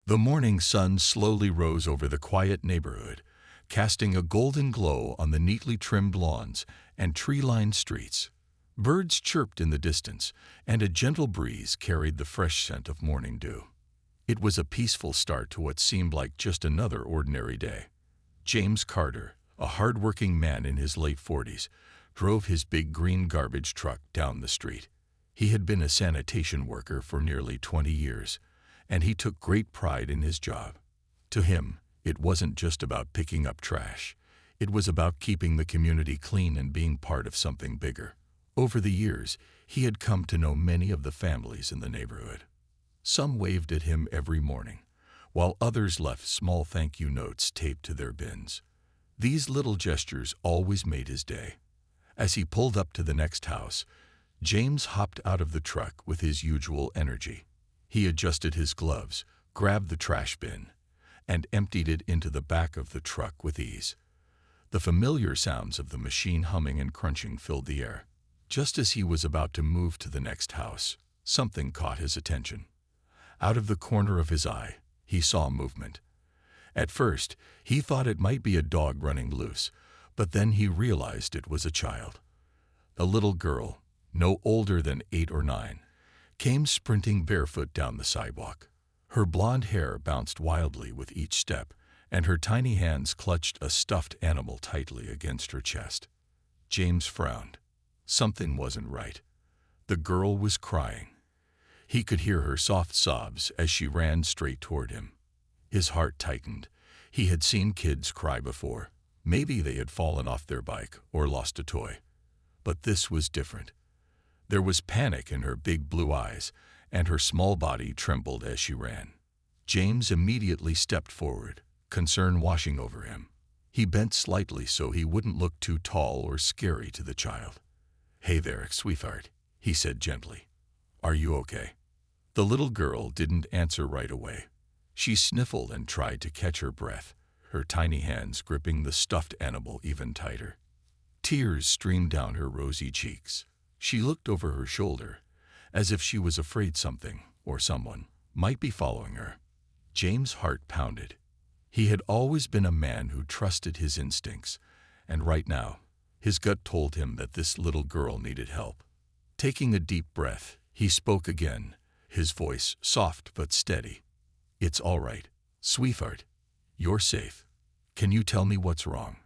The morning sun slowly rose over the quiet neighborhood, casting a golden glow on the neatly trimmed lawns and tree-lined streets. Birds chirped in the distance, and a gentle breeze carried the fresh scent of morning dew. It was a peaceful start to what seemed like just another ordinary day. James Carter, a hard-working man in his late 40s, drove his big green garbage truck down the street. He had been a sanitation worker for nearly 20 years, and he took great pride in his job. To him, it wasn't just about picking up trash. It was about keeping the community clean and being part of something bigger. Over the years, he had come to know many of the families in the neighborhood. Some waved at him every morning, while others left small thank-you notes taped to their bins. These little gestures always made his day. As he pulled up to the next house, James hopped out of the truck with his usual energy. He adjusted his gloves, grabbed the trash bin, and emptied it into the back of the truck with ease. The familiar sounds of the machine humming and crunching filled the air. Just as he was about to move to the next house, something caught his attention. Out of the corner of his eye, he saw movement. At first, he thought it might be a dog running loose, but then he realized it was a child. A little girl, no older than 8 or 9, came sprinting barefoot down the sidewalk. Her blonde hair bounced wildly with each step, and her tiny hands clutched a stuffed animal tightly against her chest. James frowned. Something wasn't right. The girl was crying. He could hear her soft sobs as she ran straight toward him. His heart tightened. He had seen kids cry before. Maybe they had fallen off their bike or lost a toy. But this was different. There was panic in her big blue eyes, and her small body trembled as she ran. James immediately stepped forward, concern washing over him. He bent slightly so he wouldn't look too tall or scary to the child. "Hey there, sweetheart," he said gently. "Are you okay?" The little girl didn't answer right away. She sniffled and tried to catch her breath, her tiny hands gripping the stuffed animal even tighter. Tears streamed down her rosy cheeks. She looked over her shoulder, as if she was afraid something, or someone, might be following her. James' heart pounded. He had always been a man who trusted his instincts, and right now, his gut told him that this little girl needed help. Taking a deep breath, he spoke again, his voice soft but steady. "It's all right, sweetheart. You're safe. Can you tell me what's wrong?"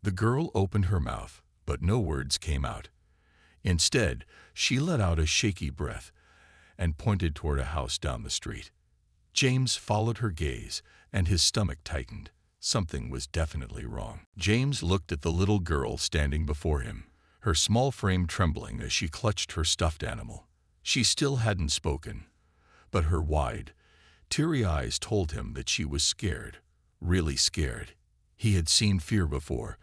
The girl opened her mouth, but no words came out. Instead, she let out a shaky breath and pointed toward a house down the street. James followed her gaze, and his stomach tightened. Something was definitely wrong. James looked at the little girl standing before him, her small frame trembling as she clutched her stuffed animal. She still hadn't spoken, but her wide, teary eyes told him that she was scared, really scared. He had seen fear before,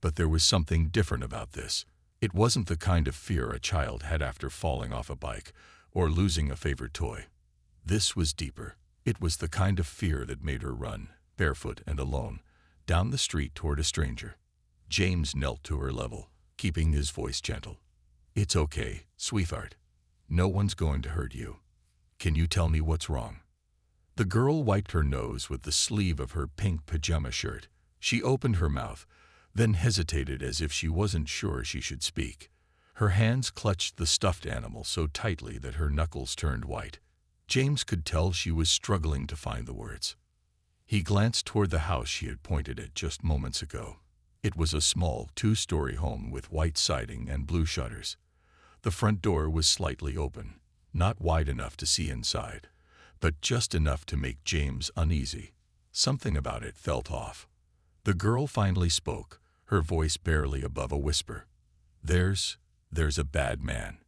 but there was something different about this. It wasn't the kind of fear a child had after falling off a bike or losing a favorite toy. This was deeper. It was the kind of fear that made her run, barefoot and alone, down the street toward a stranger. James knelt to her level, keeping his voice gentle. "It's okay, sweetheart. No one's going to hurt you. Can you tell me what's wrong?" The girl wiped her nose with the sleeve of her pink pajama shirt. She opened her mouth, then hesitated as if she wasn't sure she should speak. Her hands clutched the stuffed animal so tightly that her knuckles turned white. James could tell she was struggling to find the words. He glanced toward the house she had pointed at just moments ago. It was a small, 2-story home with white siding and blue shutters. The front door was slightly open, not wide enough to see inside, but just enough to make James uneasy. Something about it felt off. The girl finally spoke, her voice barely above a whisper. There's a bad man."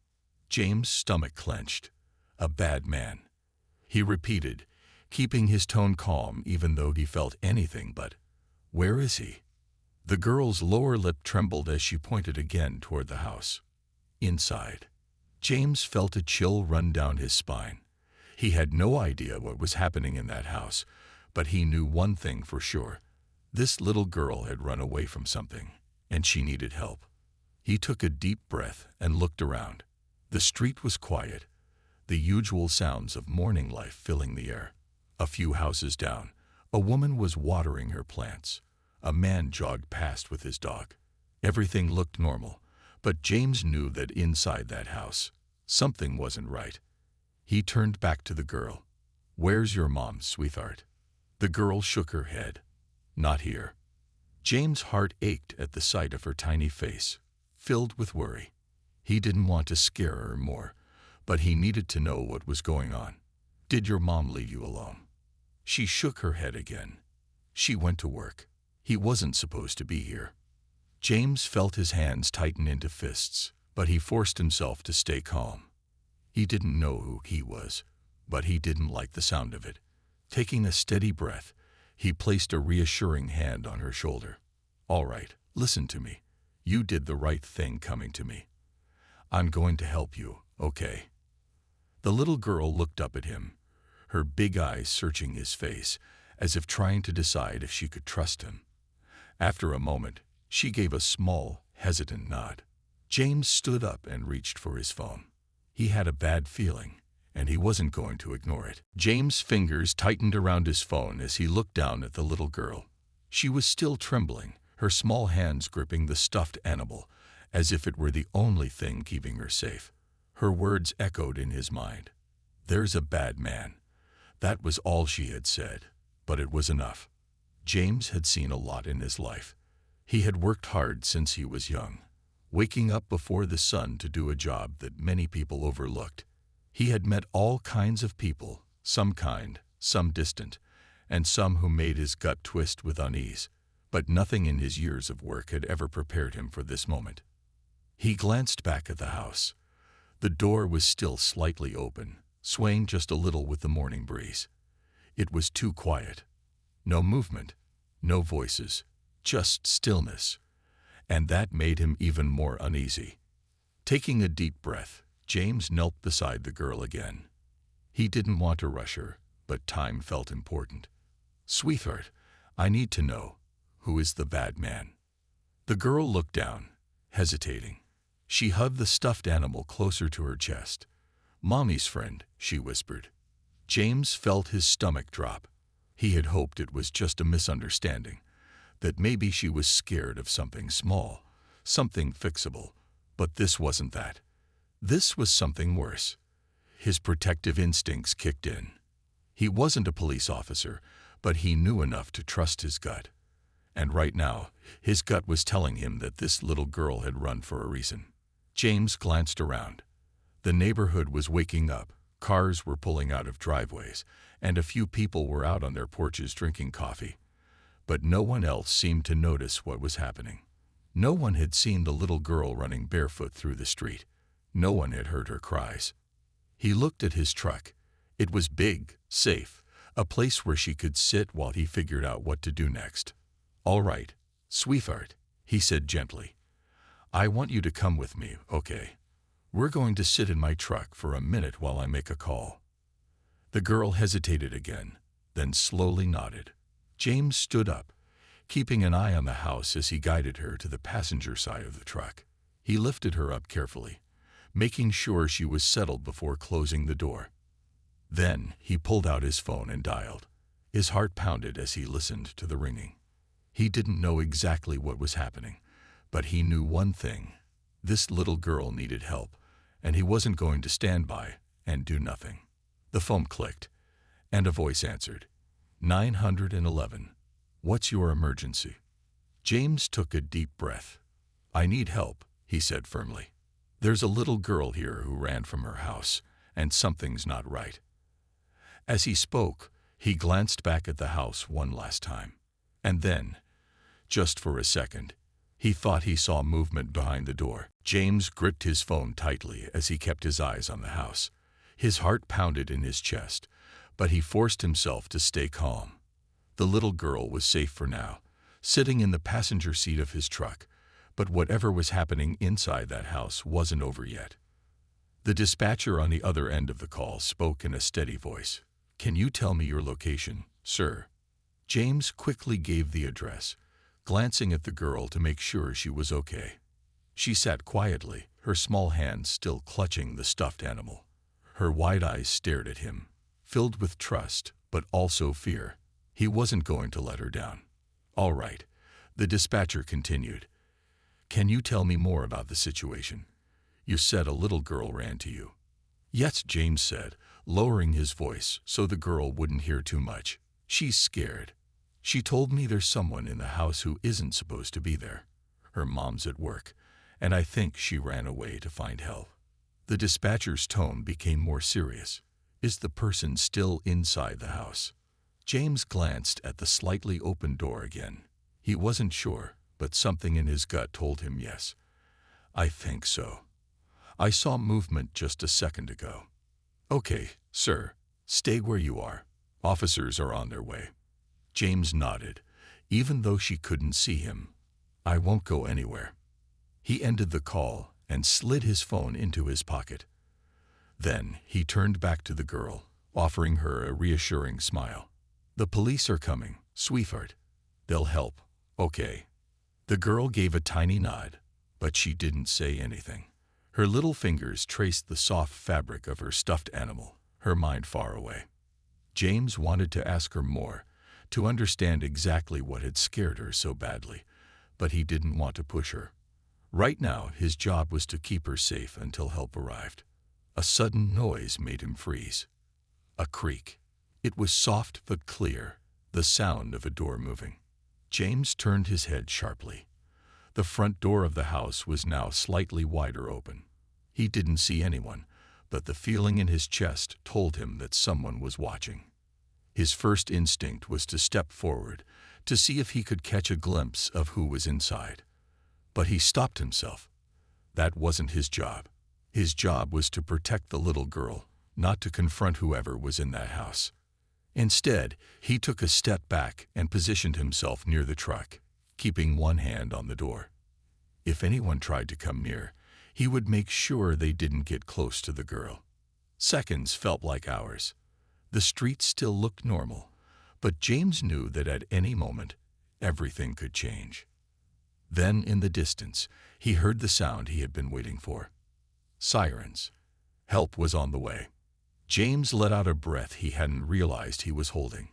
James' stomach clenched. "A bad man." He repeated, keeping his tone calm even though he felt anything but. "Where is he?" The girl's lower lip trembled as she pointed again toward the house. "Inside." James felt a chill run down his spine. He had no idea what was happening in that house, but he knew one thing for sure. This little girl had run away from something, and she needed help. He took a deep breath and looked around. The street was quiet, the usual sounds of morning life filling the air. A few houses down, a woman was watering her plants. A man jogged past with his dog. Everything looked normal, but James knew that inside that house, something wasn't right. He turned back to the girl. "Where's your mom, sweetheart?" The girl shook her head. "Not here." James' heart ached at the sight of her tiny face, filled with worry. He didn't want to scare her more, but he needed to know what was going on. "Did your mom leave you alone?" She shook her head again. "She went to work. He wasn't supposed to be here." James felt his hands tighten into fists, but he forced himself to stay calm. He didn't know who he was, but he didn't like the sound of it. Taking a steady breath, he placed a reassuring hand on her shoulder. "All right, listen to me. You did the right thing coming to me. I'm going to help you, okay?" The little girl looked up at him, her big eyes searching his face, as if trying to decide if she could trust him. After a moment, she gave a small, hesitant nod. James stood up and reached for his phone. He had a bad feeling, and he wasn't going to ignore it. James' fingers tightened around his phone as he looked down at the little girl. She was still trembling, her small hands gripping the stuffed animal, as if it were the only thing keeping her safe. Her words echoed in his mind. "There's a bad man." That was all she had said, but it was enough. James had seen a lot in his life. He had worked hard since he was young, waking up before the sun to do a job that many people overlooked. He had met all kinds of people, some kind, some distant, and some who made his gut twist with unease, but nothing in his years of work had ever prepared him for this moment. He glanced back at the house. The door was still slightly open, swaying just a little with the morning breeze. It was too quiet. No movement, no voices, just stillness. And that made him even more uneasy. Taking a deep breath, James knelt beside the girl again. He didn't want to rush her, but time felt important. "Sweetheart, I need to know, who is the bad man?" The girl looked down, hesitating. She hugged the stuffed animal closer to her chest. "Mommy's friend," she whispered. James felt his stomach drop. He had hoped it was just a misunderstanding, that maybe she was scared of something small, something fixable, but this wasn't that. This was something worse. His protective instincts kicked in. He wasn't a police officer, but he knew enough to trust his gut. And right now, his gut was telling him that this little girl had run for a reason. James glanced around. The neighborhood was waking up. Cars were pulling out of driveways, and a few people were out on their porches drinking coffee. But no one else seemed to notice what was happening. No one had seen the little girl running barefoot through the street. No one had heard her cries. He looked at his truck. It was big, safe, a place where she could sit while he figured out what to do next. "All right, sweetheart," he said gently. "I want you to come with me, okay? We're going to sit in my truck for a minute while I make a call." The girl hesitated again, then slowly nodded. James stood up, keeping an eye on the house as he guided her to the passenger side of the truck. He lifted her up carefully, making sure she was settled before closing the door. Then he pulled out his phone and dialed. His heart pounded as he listened to the ringing. He didn't know exactly what was happening, but he knew one thing. This little girl needed help, and he wasn't going to stand by and do nothing. The phone clicked, and a voice answered. 911. "What's your emergency?" James took a deep breath. "I need help," he said firmly. "There's a little girl here who ran from her house, and something's not right." As he spoke, he glanced back at the house one last time. And then, just for a second, he thought he saw movement behind the door. James gripped his phone tightly as he kept his eyes on the house. His heart pounded in his chest, but he forced himself to stay calm. The little girl was safe for now, sitting in the passenger seat of his truck, but whatever was happening inside that house wasn't over yet. The dispatcher on the other end of the call spoke in a steady voice. "Can you tell me your location, sir?" James quickly gave the address, glancing at the girl to make sure she was okay. She sat quietly, her small hands still clutching the stuffed animal. Her wide eyes stared at him, filled with trust but also fear. He wasn't going to let her down. "All right," the dispatcher continued. "Can you tell me more about the situation? You said a little girl ran to you." "Yes," James said, lowering his voice so the girl wouldn't hear too much. "She's scared. She told me there's someone in the house who isn't supposed to be there. Her mom's at work, and I think she ran away to find help." The dispatcher's tone became more serious. "Is the person still inside the house?" James glanced at the slightly open door again. He wasn't sure, but something in his gut told him yes. "I think so. I saw movement just a second ago." "Okay, sir. Stay where you are. Officers are on their way." James nodded, even though she couldn't see him. "I won't go anywhere." He ended the call and slid his phone into his pocket. Then he turned back to the girl, offering her a reassuring smile. "The police are coming, sweetheart. They'll help, okay?" The girl gave a tiny nod, but she didn't say anything. Her little fingers traced the soft fabric of her stuffed animal, her mind far away. James wanted to ask her more, to understand exactly what had scared her so badly, but he didn't want to push her. Right now, his job was to keep her safe until help arrived. A sudden noise made him freeze. A creak. It was soft but clear, the sound of a door moving. James turned his head sharply. The front door of the house was now slightly wider open. He didn't see anyone, but the feeling in his chest told him that someone was watching. His first instinct was to step forward, to see if he could catch a glimpse of who was inside. But he stopped himself. That wasn't his job. His job was to protect the little girl, not to confront whoever was in that house. Instead, he took a step back and positioned himself near the truck, keeping one hand on the door. If anyone tried to come near, he would make sure they didn't get close to the girl. Seconds felt like hours. The street still looked normal, but James knew that at any moment, everything could change. Then, in the distance, he heard the sound he had been waiting for. Sirens. Help was on the way. James let out a breath he hadn't realized he was holding.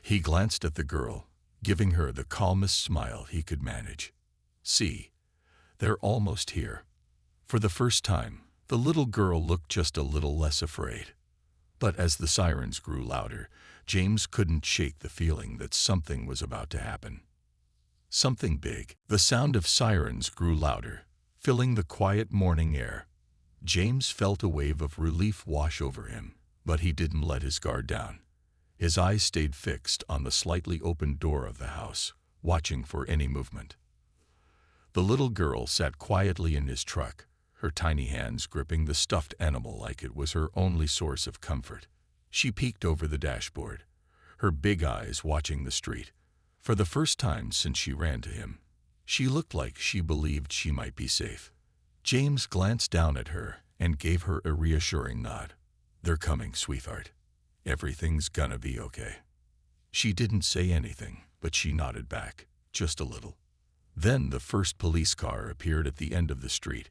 He glanced at the girl, giving her the calmest smile he could manage. "See, they're almost here." For the first time, the little girl looked just a little less afraid. But as the sirens grew louder, James couldn't shake the feeling that something was about to happen. Something big. The sound of sirens grew louder, filling the quiet morning air. James felt a wave of relief wash over him, but he didn't let his guard down. His eyes stayed fixed on the slightly open door of the house, watching for any movement. The little girl sat quietly in his truck, her tiny hands gripping the stuffed animal like it was her only source of comfort. She peeked over the dashboard, her big eyes watching the street. For the first time since she ran to him, she looked like she believed she might be safe. James glanced down at her and gave her a reassuring nod. "They're coming, sweetheart. Everything's gonna be okay." She didn't say anything, but she nodded back, just a little. Then the first police car appeared at the end of the street,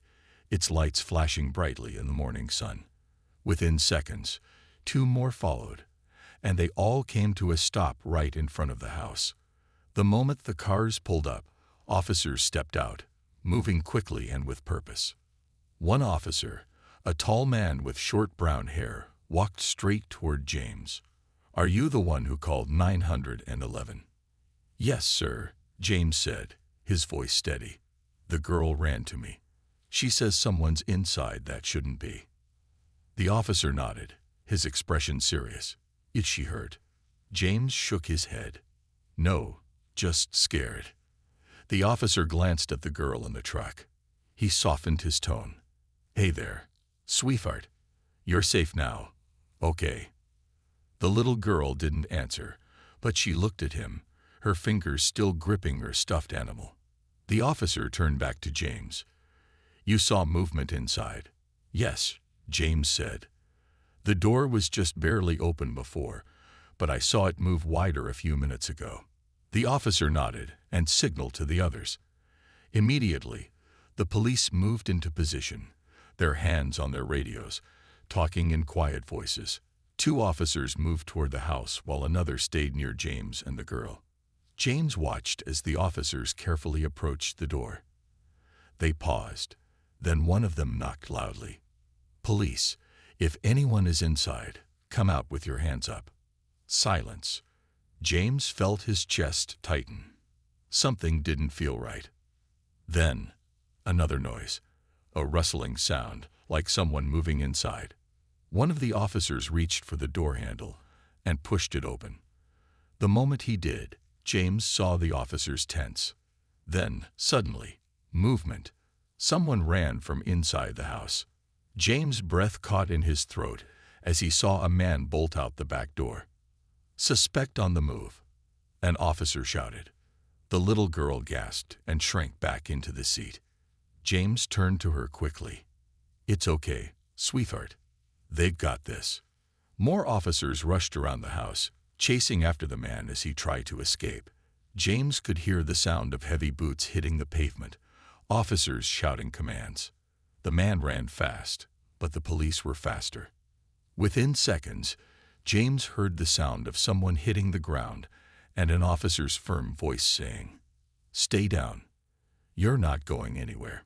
its lights flashing brightly in the morning sun. Within seconds, two more followed, and they all came to a stop right in front of the house. The moment the cars pulled up, officers stepped out, moving quickly and with purpose. One officer, a tall man with short brown hair, walked straight toward James. "Are you the one who called 911? "Yes, sir," James said, his voice steady. "The girl ran to me. She says someone's inside that shouldn't be." The officer nodded, his expression serious. "Is she hurt?" James shook his head. "No, just scared." The officer glanced at the girl in the truck. He softened his tone. "Hey there, sweetheart. You're safe now, okay?" The little girl didn't answer, but she looked at him, her fingers still gripping her stuffed animal. The officer turned back to James. "You saw movement inside?" "Yes," James said. "The door was just barely open before, but I saw it move wider a few minutes ago." The officer nodded and signaled to the others. Immediately, the police moved into position, their hands on their radios, talking in quiet voices. Two officers moved toward the house while another stayed near James and the girl. James watched as the officers carefully approached the door. They paused. Then one of them knocked loudly. "Police, if anyone is inside, come out with your hands up." Silence. James felt his chest tighten. Something didn't feel right. Then, another noise, a rustling sound, like someone moving inside. One of the officers reached for the door handle and pushed it open. The moment he did, James saw the officers tense. Then, suddenly, movement. Someone ran from inside the house. James' breath caught in his throat as he saw a man bolt out the back door. "Suspect on the move," an officer shouted. The little girl gasped and shrank back into the seat. James turned to her quickly. "It's okay, sweetheart. They've got this." More officers rushed around the house, chasing after the man as he tried to escape. James could hear the sound of heavy boots hitting the pavement, officers shouting commands. The man ran fast, but the police were faster. Within seconds, James heard the sound of someone hitting the ground and an officer's firm voice saying, "Stay down. You're not going anywhere."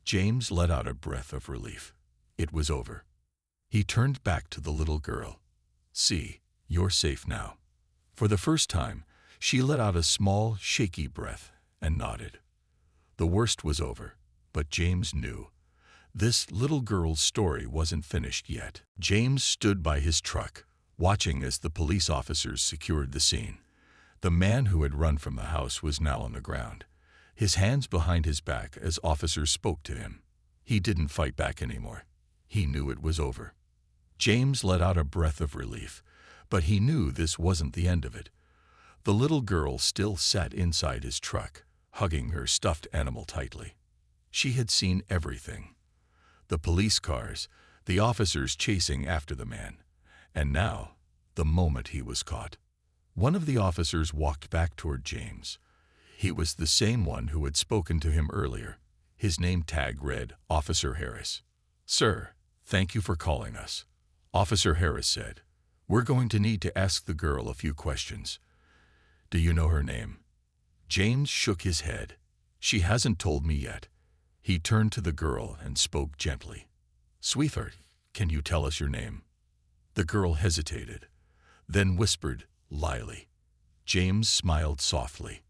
James let out a breath of relief. It was over. He turned back to the little girl. "See, you're safe now." For the first time, she let out a small, shaky breath and nodded. The worst was over, but James knew. This little girl's story wasn't finished yet. James stood by his truck, watching as the police officers secured the scene. The man who had run from the house was now on the ground, his hands behind his back as officers spoke to him. He didn't fight back anymore. He knew it was over. James let out a breath of relief, but he knew this wasn't the end of it. The little girl still sat inside his truck, hugging her stuffed animal tightly. She had seen everything. The police cars, the officers chasing after the man, and now, the moment he was caught. One of the officers walked back toward James. He was the same one who had spoken to him earlier. His name tag read Officer Harris. "Sir, thank you for calling us," Officer Harris said. "We're going to need to ask the girl a few questions. Do you know her name?" James shook his head. "She hasn't told me yet." He turned to the girl and spoke gently. "Sweetheart, can you tell us your name?" The girl hesitated, then whispered, "Lily." James smiled softly.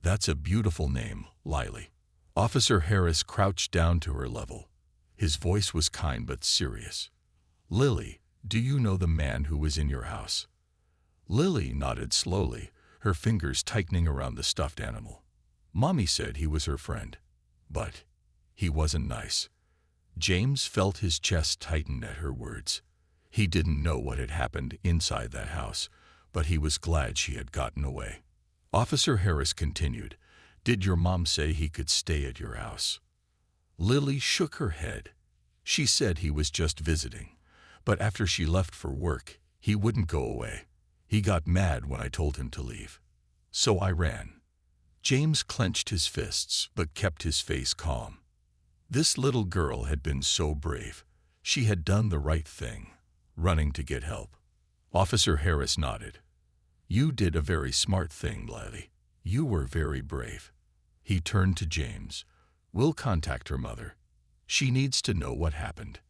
"That's a beautiful name, Lily." Officer Harris crouched down to her level. His voice was kind but serious. "Lily, do you know the man who was in your house?" Lily nodded slowly, her fingers tightening around the stuffed animal. "Mommy said he was her friend, but he wasn't nice." James felt his chest tighten at her words. He didn't know what had happened inside that house, but he was glad she had gotten away. Officer Harris continued, "Did your mom say he could stay at your house?" Lily shook her head. She said he was just visiting, but after she left for work, he wouldn't go away. He got mad when I told him to leave. So I ran. James clenched his fists but kept his face calm. This little girl had been so brave. She had done the right thing, running to get help. Officer Harris nodded. "You did a very smart thing, Lily. You were very brave." He turned to James. "We'll contact her mother. She needs to know what happened."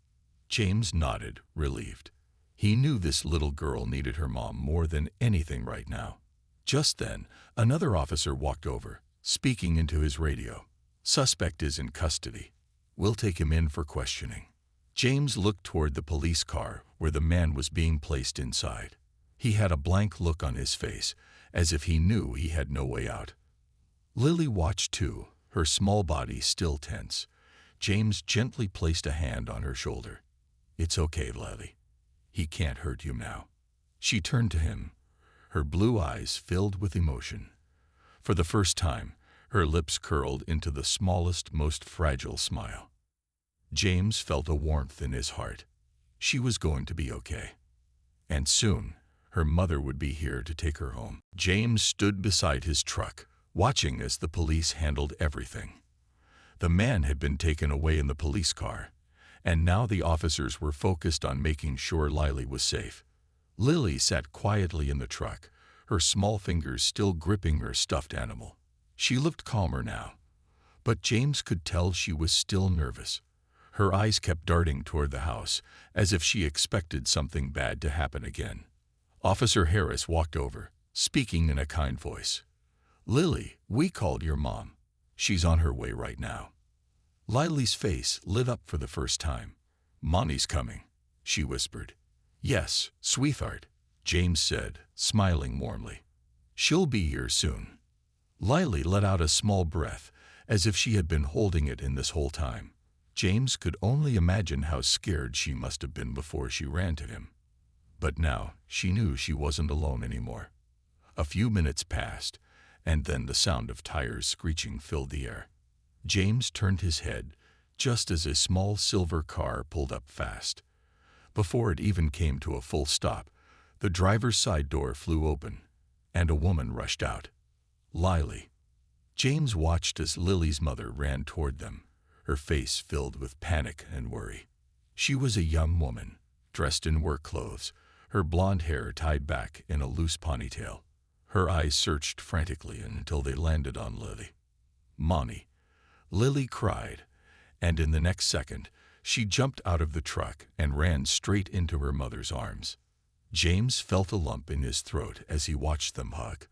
James nodded, relieved. He knew this little girl needed her mom more than anything right now. Just then, another officer walked over, speaking into his radio. "Suspect is in custody. We'll take him in for questioning." James looked toward the police car where the man was being placed inside. He had a blank look on his face, as if he knew he had no way out. Lily watched too, her small body still tense. James gently placed a hand on her shoulder. "It's okay, Lily. He can't hurt you now." She turned to him, her blue eyes filled with emotion. For the first time, her lips curled into the smallest, most fragile smile. James felt a warmth in his heart. She was going to be okay. And soon, her mother would be here to take her home. James stood beside his truck, watching as the police handled everything. The man had been taken away in the police car, and now the officers were focused on making sure Lily was safe. Lily sat quietly in the truck, her small fingers still gripping her stuffed animal. She looked calmer now, but James could tell she was still nervous. Her eyes kept darting toward the house, as if she expected something bad to happen again. Officer Harris walked over, speaking in a kind voice. "Lily, we called your mom. She's on her way right now." Lily's face lit up for the first time. "Monty's coming," she whispered. "Yes, sweetheart," James said, smiling warmly. "She'll be here soon." Lily let out a small breath, as if she had been holding it in this whole time. James could only imagine how scared she must have been before she ran to him. But now she knew she wasn't alone anymore. A few minutes passed, and then the sound of tires screeching filled the air. James turned his head just as a small silver car pulled up fast. Before it even came to a full stop, the driver's side door flew open, and a woman rushed out. Lily. James watched as Lily's mother ran toward them, her face filled with panic and worry. She was a young woman, dressed in work clothes, her blonde hair tied back in a loose ponytail. Her eyes searched frantically until they landed on Lily. "Monty," Lily cried, and in the next second, she jumped out of the truck and ran straight into her mother's arms. James felt a lump in his throat as he watched them hug.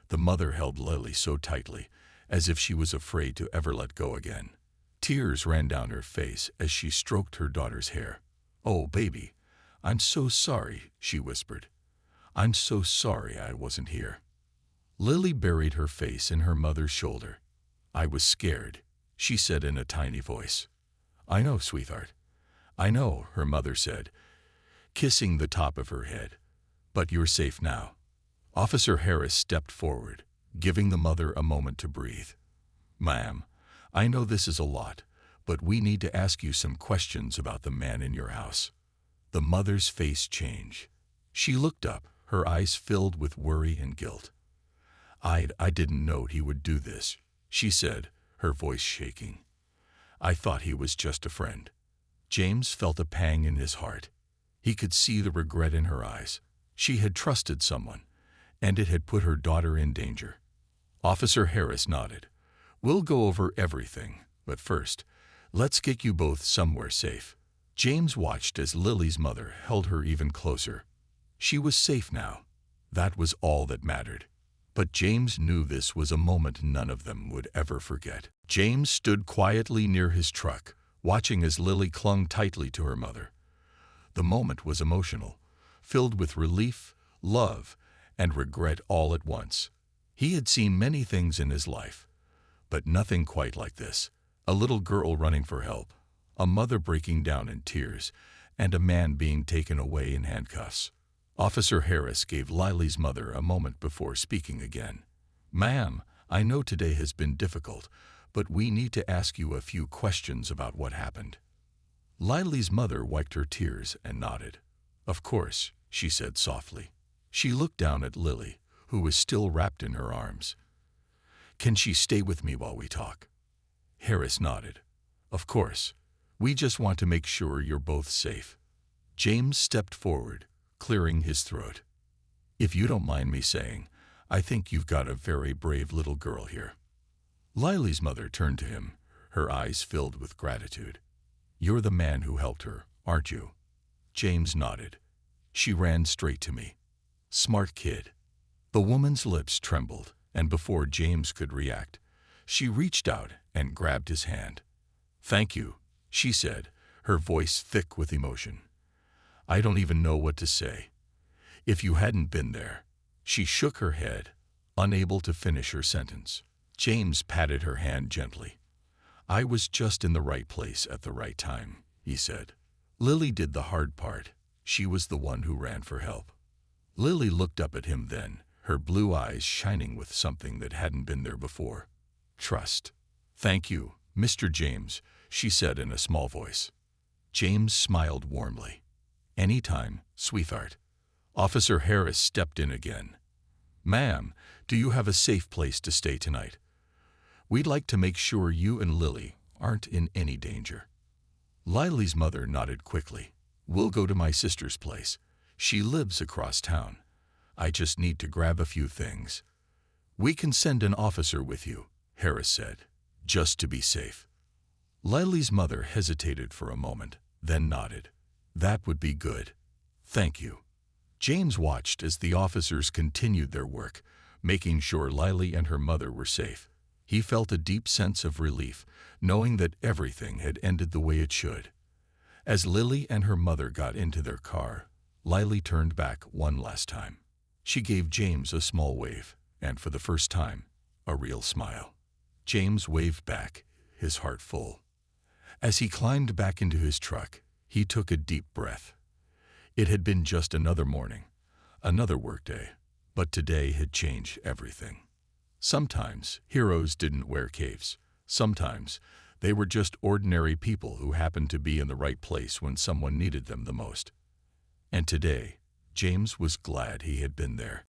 The mother held Lily so tightly, as if she was afraid to ever let go again. Tears ran down her face as she stroked her daughter's hair. "Oh, baby, I'm so sorry," she whispered. "I'm so sorry I wasn't here." Lily buried her face in her mother's shoulder. "I was scared," she said in a tiny voice. "I know, sweetheart. I know," her mother said, kissing the top of her head. "But you're safe now." Officer Harris stepped forward, giving the mother a moment to breathe. "Ma'am, I know this is a lot, but we need to ask you some questions about the man in your house." The mother's face changed. She looked up, her eyes filled with worry and guilt. I didn't know he would do this," she said, her voice shaking. "I thought he was just a friend." James felt a pang in his heart. He could see the regret in her eyes. She had trusted someone, and it had put her daughter in danger. Officer Harris nodded. "We'll go over everything, but first, let's get you both somewhere safe." James watched as Lily's mother held her even closer. She was safe now. That was all that mattered. But James knew this was a moment none of them would ever forget. James stood quietly near his truck, watching as Lily clung tightly to her mother. The moment was emotional, filled with relief, love, and regret all at once. He had seen many things in his life, but nothing quite like this. A little girl running for help, a mother breaking down in tears, and a man being taken away in handcuffs. Officer Harris gave Lily's mother a moment before speaking again. "Ma'am, I know today has been difficult, but we need to ask you a few questions about what happened." Lily's mother wiped her tears and nodded. "Of course," she said softly. She looked down at Lily, who was still wrapped in her arms. "Can she stay with me while we talk?" Harris nodded. "Of course. We just want to make sure you're both safe." James stepped forward, clearing his throat. "If you don't mind me saying, I think you've got a very brave little girl here." Lily's mother turned to him, her eyes filled with gratitude. "You're the man who helped her, aren't you?" James nodded. "She ran straight to me. Smart kid." The woman's lips trembled, and before James could react, she reached out and grabbed his hand. "Thank you," she said, her voice thick with emotion. "I don't even know what to say. If you hadn't been there." She shook her head, unable to finish her sentence. James patted her hand gently. "I was just in the right place at the right time," he said. "Lily did the hard part. She was the one who ran for help." Lily looked up at him then, her blue eyes shining with something that hadn't been there before. "Trust." "Thank you, Mr. James," she said in a small voice. James smiled warmly. "Anytime, sweetheart." Officer Harris stepped in again. "Ma'am, do you have a safe place to stay tonight? We'd like to make sure you and Lily aren't in any danger." Lily's mother nodded quickly. "We'll go to my sister's place. She lives across town. I just need to grab a few things. We can send an officer with you, Harris said, just to be safe. Lily's mother hesitated for a moment, then nodded. That would be good. Thank you. James watched as the officers continued their work, making sure Lily and her mother were safe. He felt a deep sense of relief, knowing that everything had ended the way it should. As Lily and her mother got into their car, Lily turned back one last time. She gave James a small wave, and for the first time, a real smile. James waved back, his heart full. As he climbed back into his truck, he took a deep breath. It had been just another morning, another workday, but today had changed everything. Sometimes heroes didn't wear capes. Sometimes they were just ordinary people who happened to be in the right place when someone needed them the most. And today, James was glad he had been there.